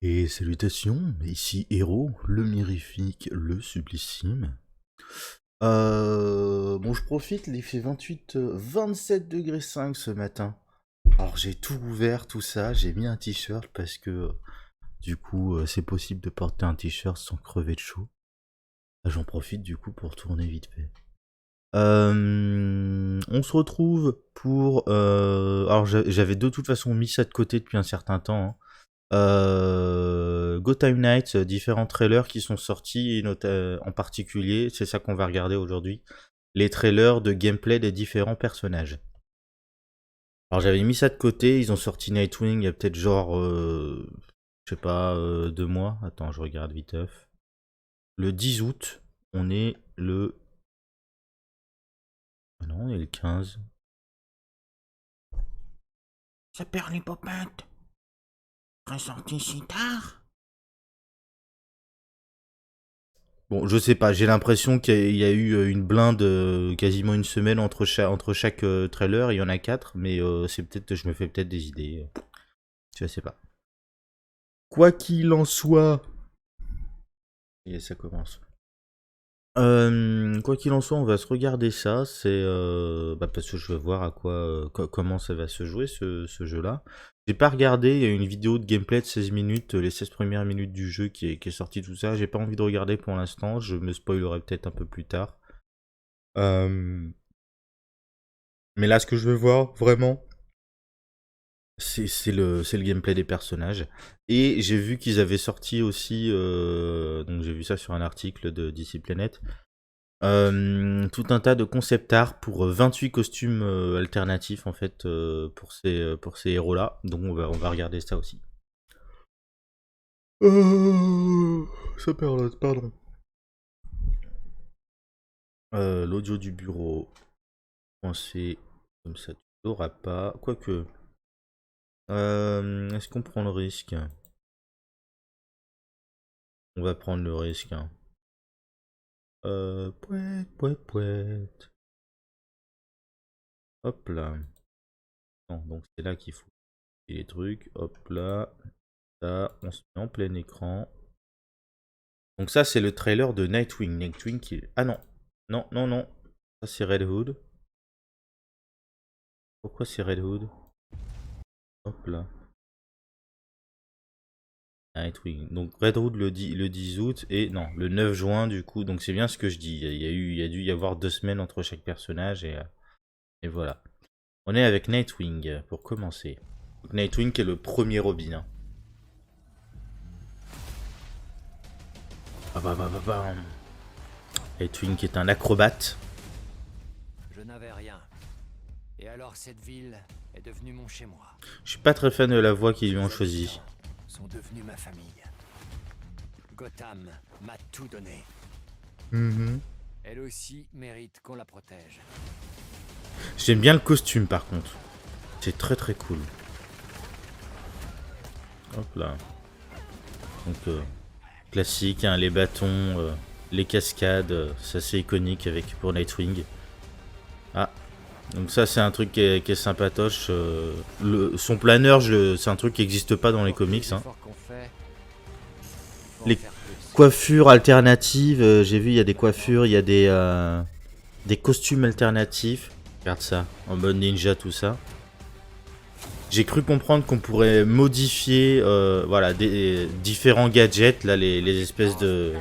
Et salutations, ici Héros, le mirifique, le sublissime. Bon, je profite, il fait 28, 27 degrés 5 ce matin. Alors j'ai tout ouvert, tout ça, j'ai mis un t-shirt parce que du coup c'est possible de porter un t-shirt sans crever de chaud. J'en profite du coup pour tourner vite fait. On se retrouve pour... alors j'avais de toute façon mis ça de côté depuis un certain temps, hein. Gotham Knights, différents trailers qui sont sortis, en particulier, c'est ça qu'on va regarder aujourd'hui, les trailers de gameplay des différents personnages. Alors j'avais mis ça de côté, ils ont sorti Nightwing il y a peut-être genre, je sais pas, 2 mois. Attends, je regarde vite. Le 10 août, on est le... Ah non, on est le 15. Ça perd les popettes. Ressorti si tard. Bon, je sais pas, j'ai l'impression qu'il y a eu une blinde quasiment une semaine entre chaque trailer, il y en a 4, mais c'est peut-être, je me fais peut-être des idées. Je sais pas. Quoi qu'il en soit. Et ça commence. Quoi qu'il en soit, on va se regarder ça. C'est parce que je veux voir à quoi, comment ça va se jouer ce jeu-là. J'ai pas regardé. Il y a une vidéo de gameplay de 16 minutes, les 16 premières minutes du jeu qui est sorti tout ça. J'ai pas envie de regarder pour l'instant. Je me spoilerai peut-être un peu plus tard. Euh, Mais là, ce que je veux voir vraiment, c'est le gameplay des personnages. Et j'ai vu qu'ils avaient sorti aussi, donc j'ai vu ça sur un article de DC Planet, tout un tas de concept art pour 28 costumes alternatifs en fait pour ces héros-là. Donc on va regarder ça aussi. Ça pardon. L'audio du bureau, coincé comme ça, tu l'auras pas. Quoique, est-ce qu'on prend le risque? On va prendre le risque, hein. Pouet, pouet, pouet. Hop là. Non, donc c'est là qu'il faut les trucs. Hop là. Ça, on se met en plein écran. Donc ça, c'est le trailer de Nightwing. Nightwing qui... Ah non. Non, non, non. Ça, c'est Red Hood. Pourquoi c'est Red Hood? Hop là. Nightwing. Donc Red Hood le 10 août et non, le 9 juin du coup. Donc c'est bien ce que je dis. Il y a dû y avoir 2 semaines entre chaque personnage et voilà. On est avec Nightwing pour commencer. Donc, Nightwing qui est le premier Robin, hein. Ah bah bah bah bah. Nightwing qui est un acrobate. Je n'avais rien. Et alors cette ville est devenue mon chez-moi. Je suis pas très fan de la voix qu'ils lui Ses ont choisie. habitants sont devenus ma famille. Gotham m'a tout donné. Elle aussi mérite qu'on la protège. J'aime bien le costume par contre. C'est très très cool. Hop là. Donc classique, hein, les bâtons, les cascades, ça c'est iconique pour Nightwing. Ah, donc ça c'est un truc qui est sympatoche. Son planeur, c'est un truc qui n'existe pas dans les comics, hein. Les coiffures alternatives, j'ai vu il y a des coiffures, il y a des costumes alternatifs. Regarde ça, en mode ninja tout ça. J'ai cru comprendre qu'on pourrait modifier voilà, des différents gadgets, là les espèces de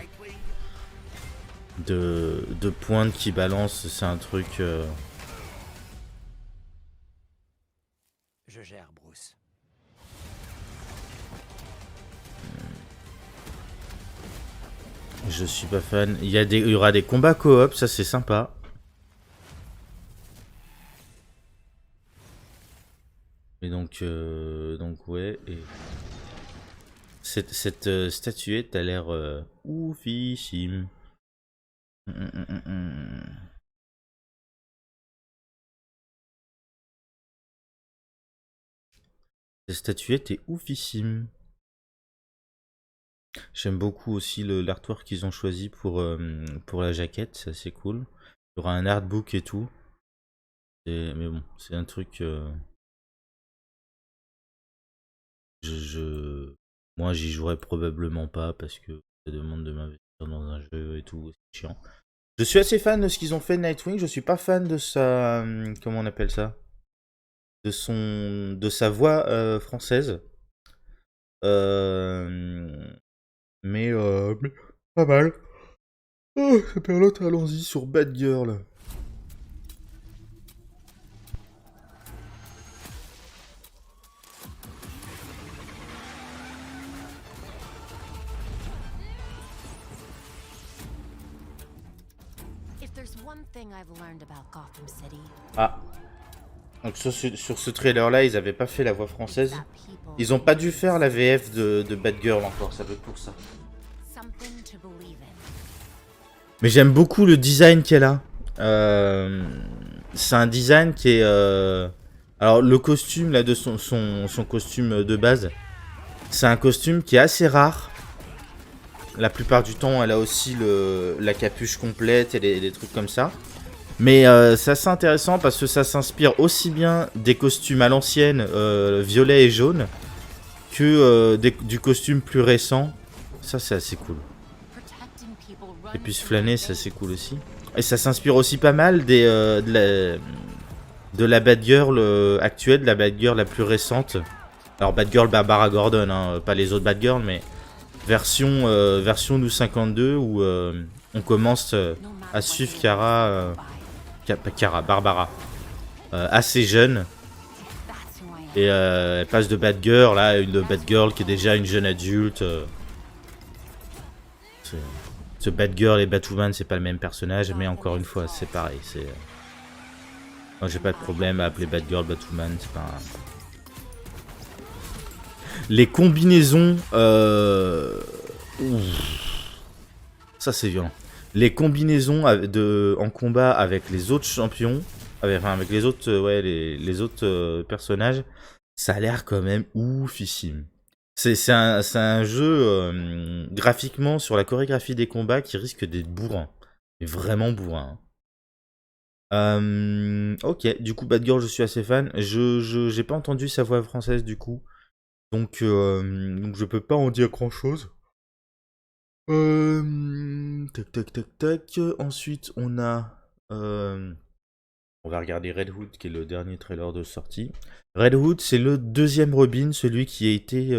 pointes qui balancent, c'est un truc... Je gère, Bruce. Je suis pas fan. Il y aura des combats coop, ça c'est sympa. Et donc ouais. Et cette statuette a l'air oufissime. Hum, hum, hum, hum. Cette statuette est oufissime. J'aime beaucoup aussi l'artwork qu'ils ont choisi pour la jaquette, c'est assez cool. Il y aura un artbook et tout. Mais bon, c'est un truc... Moi, j'y jouerai probablement pas parce que ça demande de m'investir dans un jeu et tout, c'est chiant. Je suis assez fan de ce qu'ils ont fait de Nightwing, je suis pas fan de sa... comment on appelle ça? De sa voix française. Mais pas mal. Oh, ça perd l'autre, allons-y sur Batgirl. Ah. Donc sur ce trailer-là, ils avaient pas fait la voix française. Ils ont pas dû faire la VF de Batgirl encore, ça veut pour ça. Mais j'aime beaucoup le design qu'elle a. C'est un design qui est... Alors le costume là de son costume de base, c'est un costume qui est assez rare. La plupart du temps, elle a aussi la capuche complète et des trucs comme ça. Mais c'est assez intéressant parce que ça s'inspire aussi bien des costumes à l'ancienne, violet et jaune, que du costume plus récent. Ça, c'est assez cool. Et puis se flâner, c'est assez cool aussi. Et ça s'inspire aussi pas mal de la Batgirl actuelle, de la Batgirl la plus récente. Alors Batgirl Barbara Gordon, hein, pas les autres Batgirl, mais version New 52 où on commence à suivre Barbara, assez jeune. Et elle passe de Batgirl là, une Batgirl qui est déjà une jeune adulte. Ce Batgirl et Batwoman, c'est pas le même personnage, mais encore une fois, c'est pareil. Moi, j'ai pas de problème à appeler Batgirl Batwoman, c'est pas. Les combinaisons. Ça, c'est violent. Les combinaisons en combat avec les autres champions, avec les autres, les autres personnages, ça a l'air quand même oufissime. C'est un jeu graphiquement sur la chorégraphie des combats qui risque d'être bourrin. Mais vraiment bourrin. Ok, du coup Batgirl je suis assez fan. J'ai pas entendu sa voix française du coup. Donc je peux pas en dire grand chose. Tac. Ensuite on a... on va regarder Red Hood qui est le dernier trailer de sortie. Red Hood c'est le deuxième Robin, celui qui a été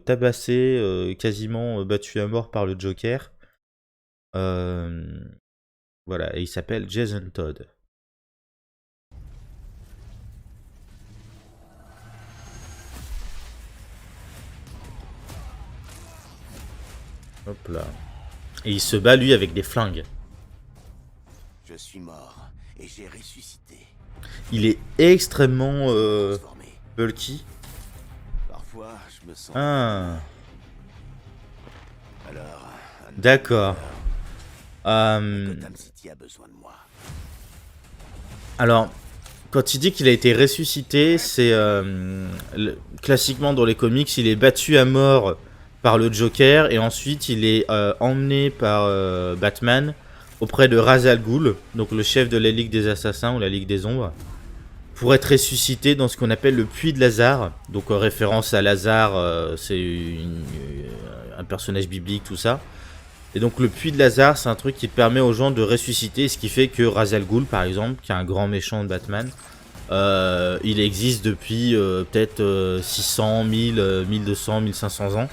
tabassé, quasiment battu à mort par le Joker. Voilà, et il s'appelle Jason Todd. Hop là. Et il se bat lui avec des flingues. Je suis mort et j'ai ressuscité. Il est extrêmement bulky. Parfois, je me sens. Ah. Alors. D'accord. Gotham City a besoin de moi. Alors, quand il dit qu'il a été ressuscité, c'est classiquement dans les comics, il est battu à mort par le Joker et ensuite il est emmené par Batman auprès de Ra's al Ghul, donc le chef de la Ligue des Assassins ou la Ligue des Ombres, pour être ressuscité dans ce qu'on appelle le Puits de Lazare. Donc en référence à Lazare, c'est un personnage biblique, tout ça. Et donc le Puits de Lazare, c'est un truc qui permet aux gens de ressusciter, ce qui fait que Ra's al Ghul, par exemple, qui est un grand méchant de Batman, il existe depuis peut-être 600, 1000, 1200, 1500 ans.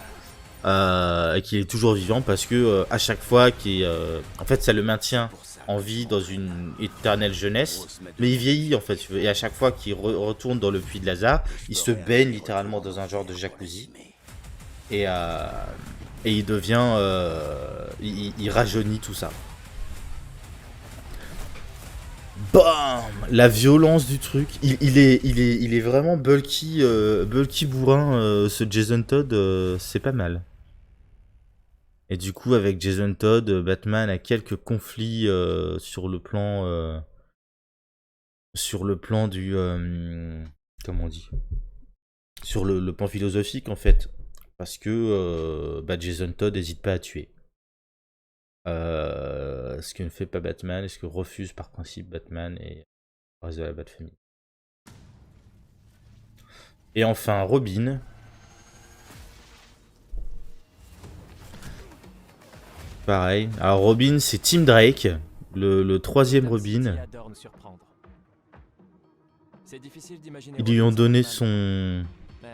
Et qu'il est toujours vivant parce que à chaque fois en fait ça le maintient en vie dans une éternelle jeunesse, mais il vieillit en fait, et à chaque fois qu'il retourne dans le Puits de Lazare, il se baigne littéralement dans un genre de jacuzzi et il devient il rajeunit tout ça. Bam, la violence du truc, il est vraiment bulky bourrin, ce Jason Todd, c'est pas mal. Et du coup, avec Jason Todd, Batman a quelques conflits sur le plan du comment on dit, sur le plan philosophique en fait, parce que Jason Todd n'hésite pas à tuer. Ce que ne fait pas Batman, et ce que refuse par principe Batman et le reste de la Bat-Famille. Et enfin Robin. pareil. Alors Robin, c'est Tim Drake, le troisième Gotham City Robin. adore nous surprendre. C'est difficile d'imaginer Ils lui Robin ont sans donné Batman, mais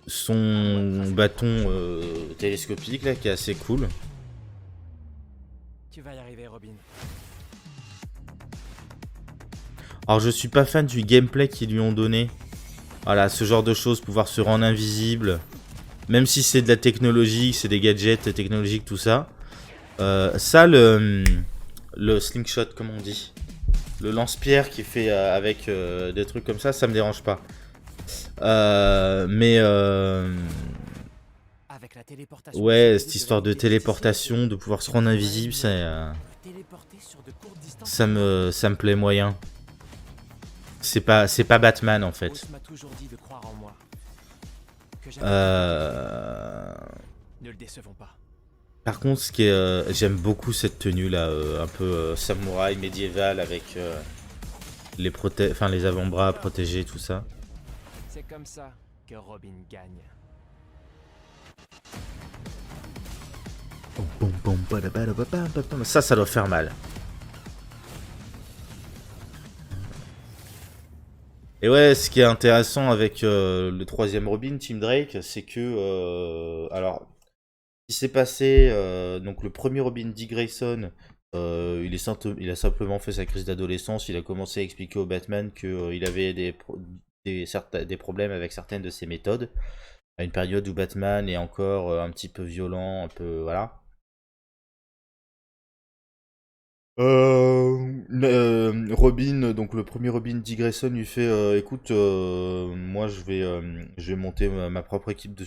son bâton télescopique là, qui est assez cool. tu vas y arriver, Robin. Alors je suis pas fan du gameplay qu'ils lui ont donné. Voilà, ce genre de choses, pouvoir se rendre invisible. Même si c'est de la technologie, c'est des gadgets technologiques, tout ça. Ça, le slingshot, comme on dit. Le lance-pierre qui est fait avec des trucs comme ça me dérange pas. Avec la téléportation Ouais, possible cette de histoire de l'unité de téléportation, de pouvoir se rendre invisible, ça me plaît moyen. C'est pas Batman en fait. Bruce m'a toujours dit de croire en moi. Que ne le décevons pas. Par contre, ce qui est, j'aime beaucoup cette tenue là, un peu samouraï médiéval avec les avant-bras protégés, tout ça. C'est comme ça que Robin gagne. Ça doit faire mal. Et ouais, ce qui est intéressant avec le troisième Robin, Tim Drake, c'est que alors, ce qui s'est passé, donc le premier Robin, Dick Grayson, il a simplement fait sa crise d'adolescence. Il a commencé à expliquer au Batman qu'il avait des problèmes avec certaines de ses méthodes. À une période où Batman est encore un petit peu violent, un peu voilà. Robin, donc le premier Robin, Dick Grayson, lui fait écoute, moi je vais monter ma propre équipe de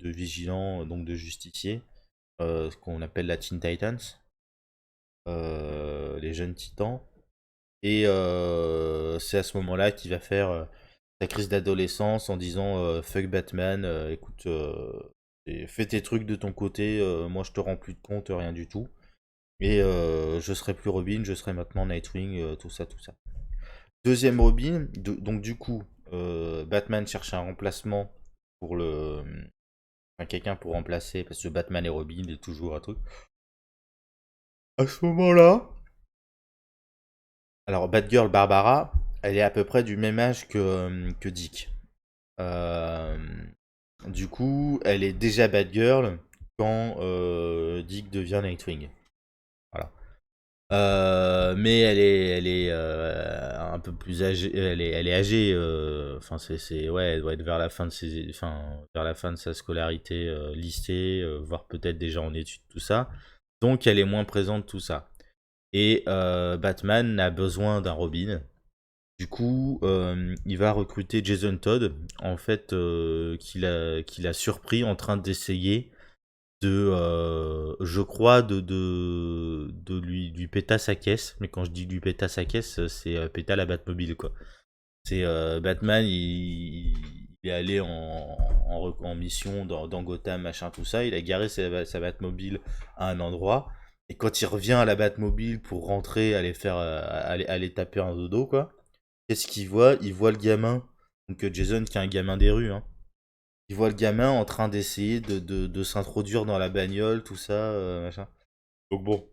vigilants, donc de justiciers, ce qu'on appelle la Teen Titans, les jeunes titans. Et c'est à ce moment-là qu'il va faire sa crise d'adolescence en disant fuck Batman, écoute, fais tes trucs de ton côté, moi je te rends plus de compte, rien du tout. Et je serai plus Robin, je serai maintenant Nightwing, tout ça, tout ça. Deuxième Robin, donc du coup, Batman cherche un remplacement pour quelqu'un pour remplacer, parce que Batman et Robin est toujours un truc. À ce moment-là, alors Batgirl Barbara, elle est à peu près du même âge que Dick. Du coup, elle est déjà Batgirl quand Dick devient Nightwing. Voilà. Mais elle est un peu plus âgée. Elle est âgée. Enfin, ouais, elle doit être vers la fin de vers la fin de sa scolarité, lycée, voire peut-être déjà en études, tout ça. Donc, elle est moins présente, tout ça. Et Batman a besoin d'un Robin. Du coup, il va recruter Jason Todd, en fait, qu'il a surpris en train d'essayer je crois, de lui péter sa caisse. Mais quand je dis lui péter sa caisse, c'est péter la Batmobile, quoi. C'est Batman, il est allé en mission dans Gotham, machin, tout ça. Il a garé sa Batmobile à un endroit. Et quand il revient à la Batmobile pour rentrer, aller taper un dodo, quoi. Qu'est-ce qu'il voit? Il voit le gamin. Donc Jason, qui est un gamin des rues, hein. Il voit le gamin en train d'essayer de s'introduire dans la bagnole, tout ça, machin. Donc bon,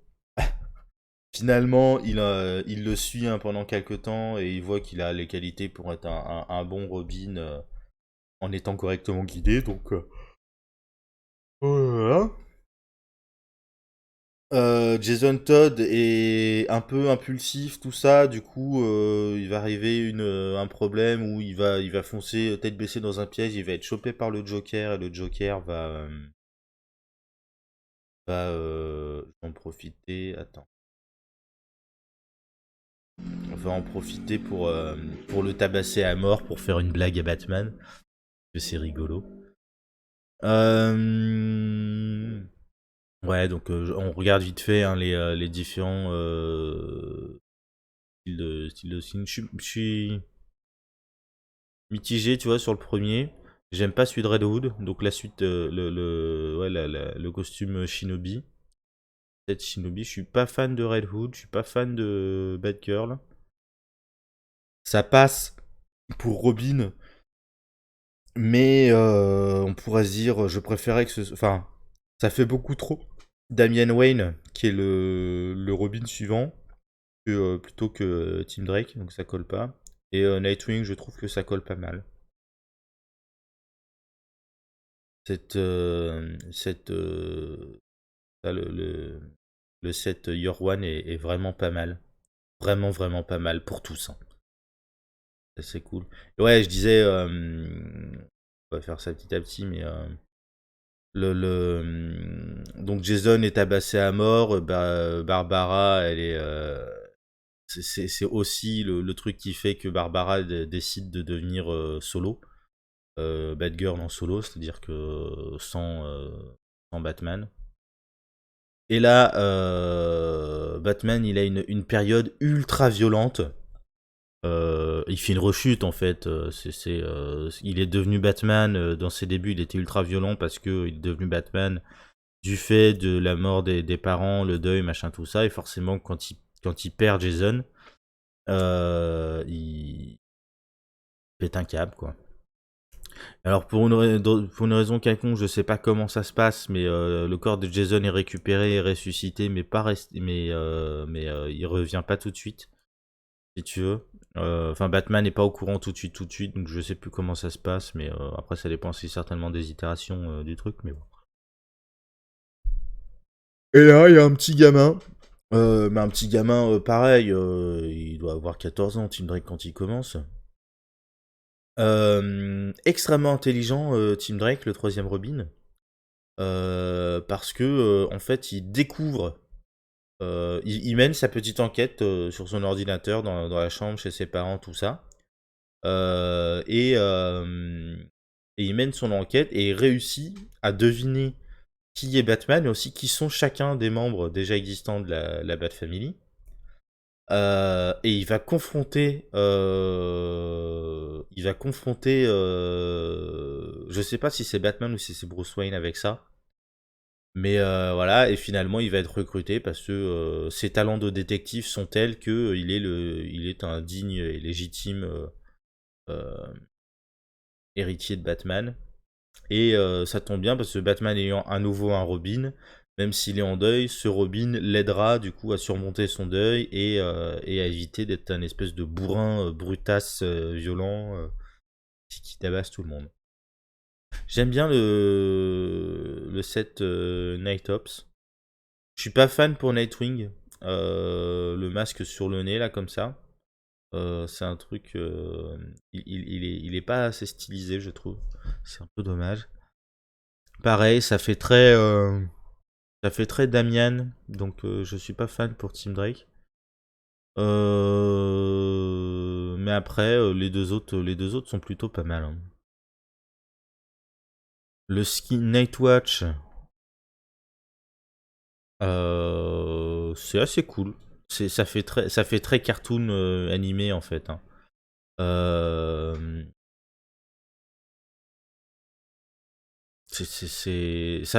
finalement, il le suit pendant quelques temps et il voit qu'il a les qualités pour être un bon Robin en étant correctement guidé. Donc voilà. Jason Todd est un peu impulsif, tout ça. Du coup, il va arriver un problème où il va foncer tête baissée dans un piège. Il va être chopé par le Joker et le Joker va en profiter. Attends. Va en profiter pour le tabasser à mort pour faire une blague à Batman. Que c'est rigolo. Ouais, donc on regarde vite fait hein, les différents styles de film. Je suis mitigé, tu vois, sur le premier. J'aime pas celui de Red Hood, donc la suite, le costume Shinobi. Peut-être Shinobi. Je suis pas fan de Red Hood, je suis pas fan de Batgirl. Ça passe pour Robin, mais on pourrait se dire, je préférais que ce... Enfin, ça fait beaucoup trop. Damian Wayne, qui est le Robin suivant, plutôt que Tim Drake, donc ça colle pas. Et Nightwing, je trouve que ça colle pas mal. Ça, le set Your One est vraiment pas mal. Vraiment, vraiment pas mal pour tous, hein. Ça, c'est cool. Et ouais, je disais, on va faire ça petit à petit, mais donc Jason est tabassé à mort. Barbara, elle est, c'est aussi le truc qui fait que Barbara décide de devenir solo, Batgirl en solo, c'est-à-dire que sans Batman. Et là, Batman, il a une période ultra violente. Il fait une rechute en fait. Il est devenu Batman. Dans ses débuts, il était ultra violent parce que il est devenu Batman du fait de la mort des parents, le deuil, machin, tout ça. Et forcément, quand il perd Jason, il pète un câble, quoi. Alors pour une raison quelconque, je sais pas comment ça se passe, mais le corps de Jason est récupéré et ressuscité, mais il revient pas tout de suite, si tu veux. Enfin, Batman n'est pas au courant tout de suite, donc je sais plus comment ça se passe, mais après ça dépend aussi certainement des itérations du truc, mais bon. Et là, il y a un petit gamin, mais un petit gamin pareil, il doit avoir 14 ans, Tim Drake, quand il commence. Extrêmement intelligent, Tim Drake, le troisième Robin. Parce que en fait, il découvre, il mène sa petite enquête sur son ordinateur dans la chambre chez ses parents, tout ça. Et il mène son enquête et il réussit à deviner qui est Batman, mais aussi qui sont chacun des membres déjà existants de la Bat Family. Et je sais pas si c'est Batman ou si c'est Bruce Wayne avec ça. Mais voilà, et finalement il va être recruté parce que ses talents de détective sont tels que il est un digne et légitime euh, héritier de Batman. Et ça tombe bien parce que Batman ayant à nouveau un Robin, même s'il est en deuil, ce Robin l'aidera du coup à surmonter son deuil et à éviter d'être un espèce de bourrin brutasse violent qui tabasse tout le monde. J'aime bien le set Night Ops. Je suis pas fan pour Nightwing. Le masque sur le nez là comme ça. C'est un truc. Il est pas assez stylisé, je trouve. C'est un peu dommage. Pareil, ça fait très Damian, donc je suis pas fan pour Tim Drake. Mais après, les deux autres sont plutôt pas mal, hein. Le skin Nightwatch, c'est assez cool. Ça fait très cartoon animé en fait, hein. Euh,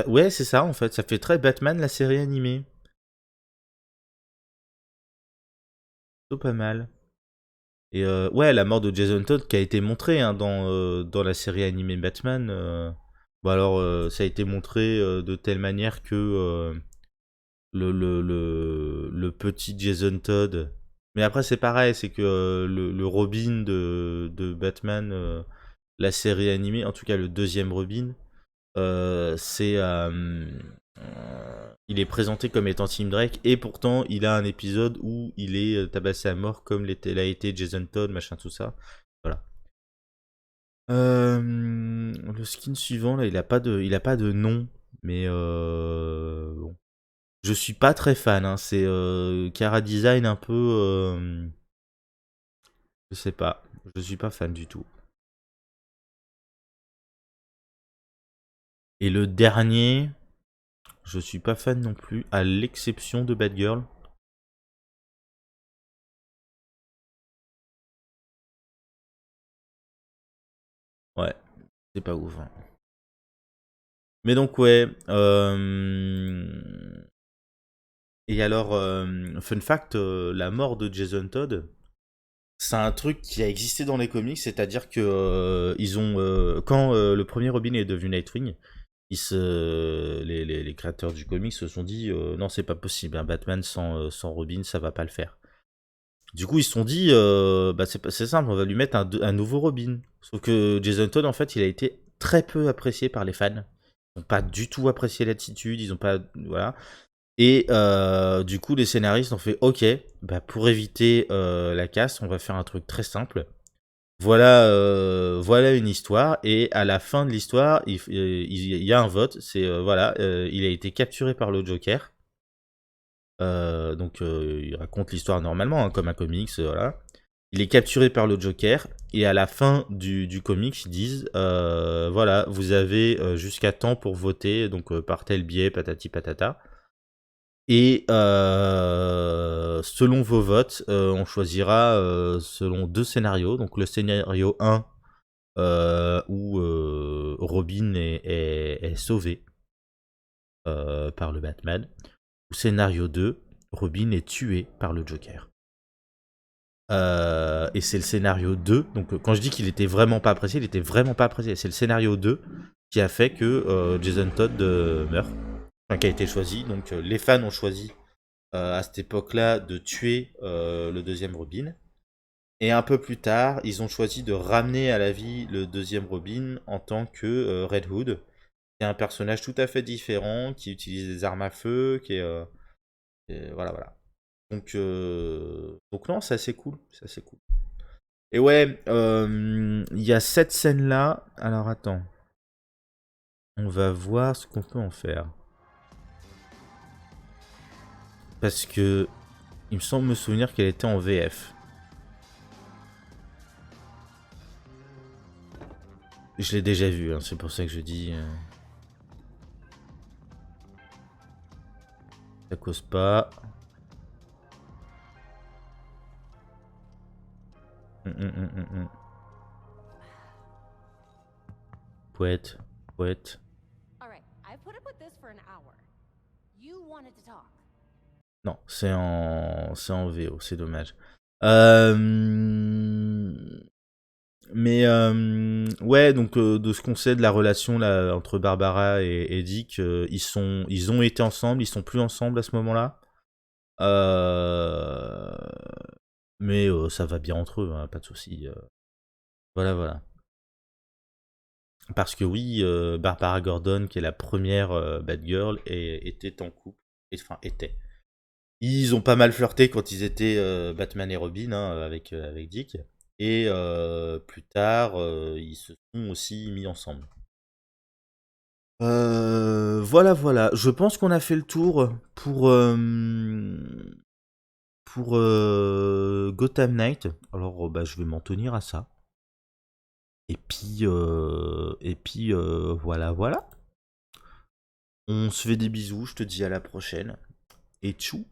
ouais, c'est ça en fait. Ça fait très Batman la série animée. Plutôt pas mal. Et ouais, la mort de Jason Todd qui a été montrée, hein, dans la série animée Batman. Bon alors, ça a été montré de telle manière que le petit Jason Todd. Mais après, c'est pareil, c'est que le Robin de Batman, la série animée, en tout cas le deuxième Robin, il est présenté comme étant Tim Drake et pourtant il a un épisode où il est tabassé à mort comme l'a été Jason Todd, machin tout ça. Voilà. Le skin suivant là, il a pas de nom, mais bon. Je suis pas très fan, hein. C'est Cara Design un peu, je sais pas, je suis pas fan du tout. Et le dernier, je suis pas fan non plus, à l'exception de Batgirl. Ouais, c'est pas ouf, hein. Mais donc ouais. Et alors, fun fact, la mort de Jason Todd, c'est un truc qui a existé dans les comics, c'est-à-dire que quand le premier Robin est devenu Nightwing, les créateurs du comic se sont dit non, c'est pas possible, un Batman sans Robin, ça va pas le faire. Du coup, ils se sont dit bah, c'est simple, on va lui mettre un nouveau Robin. Sauf que Jason Todd, en fait, il a été très peu apprécié par les fans. Ils n'ont pas du tout apprécié l'attitude, ils ont pas. Voilà. Et du coup, les scénaristes ont fait ok, bah, pour éviter la casse, on va faire un truc très simple. Voilà une histoire, et à la fin de l'histoire, il y a un vote. C'est voilà, il a été capturé par le Joker. Donc il raconte l'histoire normalement, hein, comme un comics, voilà. Il est capturé par le Joker, et à la fin du comics, ils disent voilà, vous avez jusqu'à temps pour voter, donc par tel biais, patati patata. Et selon vos votes, on choisira selon 2 scénarios. Donc le scénario 1 où Robin est sauvé par le Batman. Ou scénario 2, Robin est tué par le Joker. Et c'est le scénario 2. Donc quand je dis qu'il était vraiment pas apprécié, il était vraiment pas apprécié. C'est le scénario 2 qui a fait que Jason Todd meurt. Enfin, qui a été choisi. Donc les fans ont choisi à cette époque-là de tuer le deuxième Robin. Et un peu plus tard, ils ont choisi de ramener à la vie le deuxième Robin en tant que Red Hood. C'est un personnage tout à fait différent, qui utilise des armes à feu, qui est... et voilà. Donc non, c'est assez cool. C'est assez cool. Et ouais, il y a cette scène-là. Alors attends. On va voir ce qu'on peut en faire. Parce que il me semble me souvenir qu'elle était en VF. Je l'ai déjà vu, hein, c'est pour ça que je dis... Ça cause pas. Poète. Non, c'est en VO, c'est dommage. Mais ouais, donc de ce qu'on sait de la relation là, entre Barbara et Dick, ils ont été ensemble, ils sont plus ensemble à ce moment-là. Mais ça va bien entre eux, hein, pas de souci. Voilà. Parce que oui, Barbara Gordon, qui est la première Batgirl, était en couple. Enfin, était. Ils ont pas mal flirté quand ils étaient Batman et Robin, hein, avec Dick. Et plus tard, ils se sont aussi mis ensemble. Voilà. Je pense qu'on a fait le tour pour Gotham Knight. Alors, bah, je vais m'en tenir à ça. Et puis voilà. On se fait des bisous, je te dis à la prochaine. Et tchou.